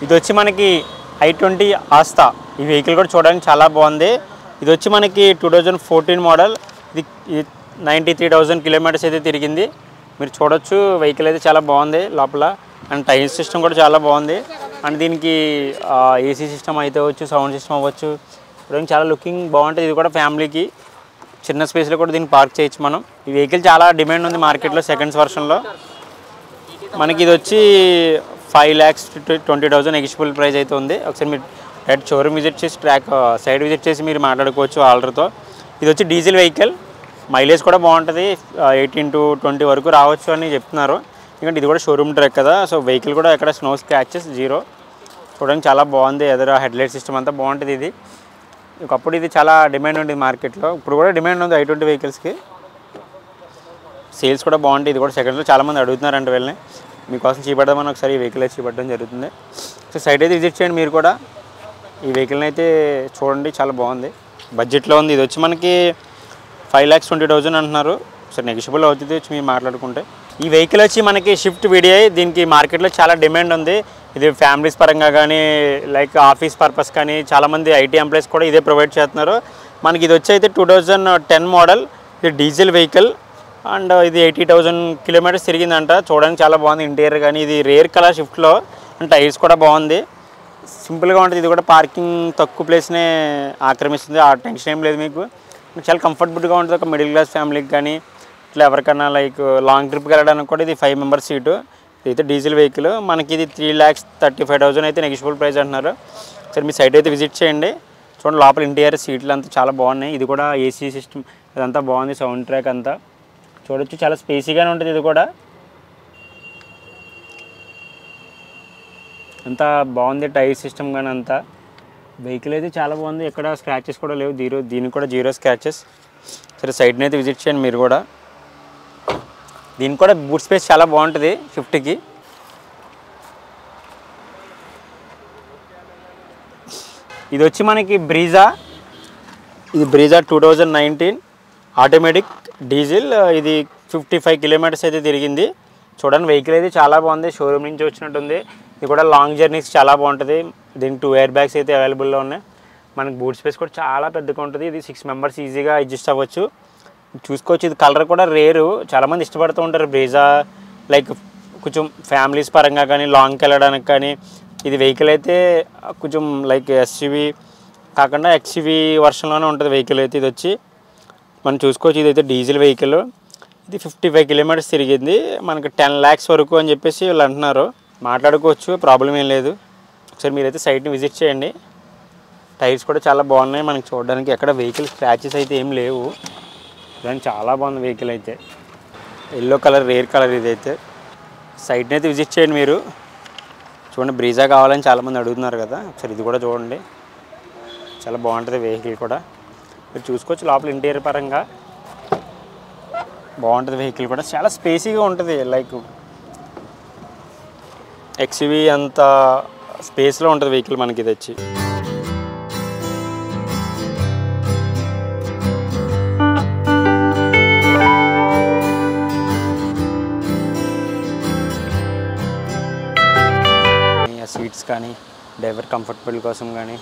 ఇది వచ్చి మనకి i20 ఆస్తా. ఈ వెహికల్ కూడా చూడడానికి చాలా బాగుంది. ఇది వచ్చి మనకి 2014 మోడల్. ఇది 93,000 కిలోమీటర్స్ అయితే తిరిగింది. మీరు చూడొచ్చు వెహికల్ అయితే చాలా బాగుంది లోపల. అండ్ టైర్ సిస్టమ్ కూడా చాలా బాగుంది. అండ్ దీనికి ఏసీ సిస్టమ్ అయితే అవ్వచ్చు, సౌండ్ సిస్టమ్ అవ్వచ్చు. చూడడానికి చాలా లుకింగ్ బాగుంటుంది. ఇది కూడా ఫ్యామిలీకి చిన్న స్పేస్లో కూడా దీన్ని పార్క్ చేయొచ్చు మనం. ఈ వెహికల్ చాలా డిమాండ్ ఉంది మార్కెట్లో సెకండ్స్ వర్షన్లో. మనకి ఇది వచ్చి 5,20,000 నెగిషియబుల్ ప్రైస్ అయితే ఉంది. ఒకసారి మీరు డైరెక్ట్ షోరూమ్ విజిట్ చేసి సైడ్ విజిట్ చేసి మీరు మాట్లాడుకోవచ్చు ఆర్డర్తో. ఇది వచ్చి డీజిల్ వెహికల్. మైలేజ్ కూడా బాగుంటుంది, 18 to 20 వరకు రావచ్చు అని చెప్తున్నారు. ఎందుకంటే ఇది కూడా షోరూమ్ ట్రక్ కదా, సో వెహికల్ కూడా ఎక్కడ స్నో స్క్రాచెస్ జీరో. చూడడానికి చాలా బాగుంది. ఎదురు హెడ్లైట్ సిస్టమ్ అంతా బాగుంటుంది. ఇది ఒకప్పుడు ఇది చాలా డిమాండ్ ఉంది మార్కెట్లో, ఇప్పుడు కూడా డిమాండ్ ఉంది i20 వెహికల్స్కి. సేల్స్ కూడా బాగుంటుంది. ఇది కూడా సెకండ్లో చాలామంది అడుగుతున్నారంటే వెళ్ళి మీకోసం చూపెడదామని ఒకసారి ఈ వెహికల్ అయితే చూపెట్టడం జరుగుతుంది. సో సైట్ అయితే విజిట్ చేయండి మీరు కూడా. ఈ వెహికల్ని అయితే చూడండి, చాలా బాగుంది, బడ్జెట్లో ఉంది. ఇది వచ్చి మనకి 5,20,000 అంటున్నారు. సరే నెగిషియబుల్ అవుతుంది వచ్చి మీరు మాట్లాడుకుంటే. ఈ వెహికల్ వచ్చి మనకి షిఫ్ట్ VDI. దీనికి మార్కెట్లో చాలా డిమాండ్ ఉంది. ఇది ఫ్యామిలీస్ పరంగా కానీ లైక్ ఆఫీస్ పర్పస్ కానీ చాలామంది IT ఎంప్లాయీస్ కూడా ఇదే ప్రొవైడ్ చేస్తున్నారు. మనకి ఇది వచ్చి అయితే 2010 మోడల్. ఇది డీజిల్ వెహికల్ అండ్ ఇది 80,000 కిలోమీటర్స్ తిరిగిందంట. చూడడానికి చాలా బాగుంది ఇంటీరియర్ కానీ. ఇది రేర్ కలర్ షిఫ్ట్లో అండ్ టైర్స్ కూడా బాగుంది. సింపుల్గా ఉంటుంది. ఇది కూడా పార్కింగ్ తక్కువ ప్లేస్నే ఆక్రమిస్తుంది. ఆ టెన్షన్ ఏం లేదు మీకు. చాలా కంఫర్టబుల్గా ఉంటుంది ఒక మిడిల్ క్లాస్ ఫ్యామిలీకి కానీ ఇట్లా ఎవరికైనా లైక్ లాంగ్ ట్రిప్కి వెళ్ళడానికి కూడా. ఇది 5 మెంబర్స్ సీటు. ఇదైతే డీజిల్ వెహికల్. మనకి ఇది 3,35,000 అయితే నెగిషియబుల్ ప్రైస్ అంటున్నారు. సరే మీ సైట్ అయితే విజిట్ చేయండి. చూడండి లోపల ఇంటీరియర్ సీట్లు అంతా చాలా బాగున్నాయి. ఇది కూడా ఏసీ సిస్టమ్ ఇదంతా బాగుంది. సౌండ్ ట్రాక్ అంతా చూడొచ్చు, చాలా స్పేసీగానే ఉంటుంది. ఇది కూడా అంతా బాగుంది. టైర్ సిస్టమ్ కానీ అంతా. వెహికల్ అయితే చాలా బాగుంది. ఎక్కడ స్క్రాచెస్ కూడా లేవు. దీనికి కూడా జీరో స్క్రాచెస్. సరే సైడ్ని అయితే విజిట్ చేయండి మీరు కూడా. దీనికి కూడా బూట్ స్పేస్ చాలా బాగుంటుంది షిఫ్ట్కి. ఇది వచ్చి మనకి బ్రీజా. ఇది బ్రీజా 2019 ఆటోమేటిక్ డీజిల్. ఇది 55 కిలోమీటర్స్ అయితే తిరిగింది. చూడండి వెహికల్ అయితే చాలా బాగుంది. షోరూమ్ నుంచి వచ్చినట్టుంది. ఇది కూడా లాంగ్ జర్నీస్ చాలా బాగుంటుంది. దీనికి 2 ఎయిర్ బ్యాగ్స్ అయితే అవైలబుల్లో ఉన్నాయి. మనకి బూట్ స్పేస్ కూడా చాలా పెద్దగా ఉంటుంది. ఇది 6 మెంబర్స్ ఈజీగా అడ్జస్ట్ అవ్వచ్చు. చూసుకోవచ్చు. ఇది కలర్ కూడా రేరు, చాలామంది ఇష్టపడుతూ ఉంటారు బ్రీజా. లైక్ కొంచెం ఫ్యామిలీస్ పరంగా కానీ లాంగ్కి వెళ్ళడానికి కానీ. ఇది వెహికల్ అయితే కొంచెం లైక్ SUV కాకుండా XUV వర్షన్లోనే ఉంటుంది వెహికల్ అయితే. ఇది వచ్చి మనం చూసుకోవచ్చు. ఇదైతే డీజిల్ వెహికల్. ఇది 55 కిలోమీటర్స్ తిరిగింది. మనకి 10 lakhs వరకు అని చెప్పేసి వీళ్ళు అంటున్నారు. మాట్లాడుకోవచ్చు, ప్రాబ్లం ఏం లేదు. ఒకసారి మీరైతే సైట్ని విజిట్ చేయండి. టైర్స్ కూడా చాలా బాగున్నాయి మనకి చూడడానికి. ఎక్కడ వెహికల్ స్క్రాచెస్ అయితే ఏం లేవు. దానికి చాలా బాగుంది వెహికల్ అయితే. ఎల్లో కలర్ రేర్ కలర్ ఇదైతే. సైట్ని అయితే విజిట్ చేయండి మీరు. చూడండి బ్రీజా కావాలని చాలామంది అడుగుతున్నారు కదా, ఒకసారి ఇది కూడా చూడండి. చాలా బాగుంటుంది వెహికల్ కూడా. మీరు చూసుకోవచ్చు లోపల ఇంటీరియర్ పరంగా బాగుంటుంది. వెహికల్ కూడా చాలా స్పేసీగా ఉంటుంది. లైక్ XUV అంత స్పేస్లో ఉంటుంది వెహికల్ మనకి ఇది వచ్చి. సీట్స్ కానీ డ్రైవర్ కంఫర్టబుల్ కోసం కానీ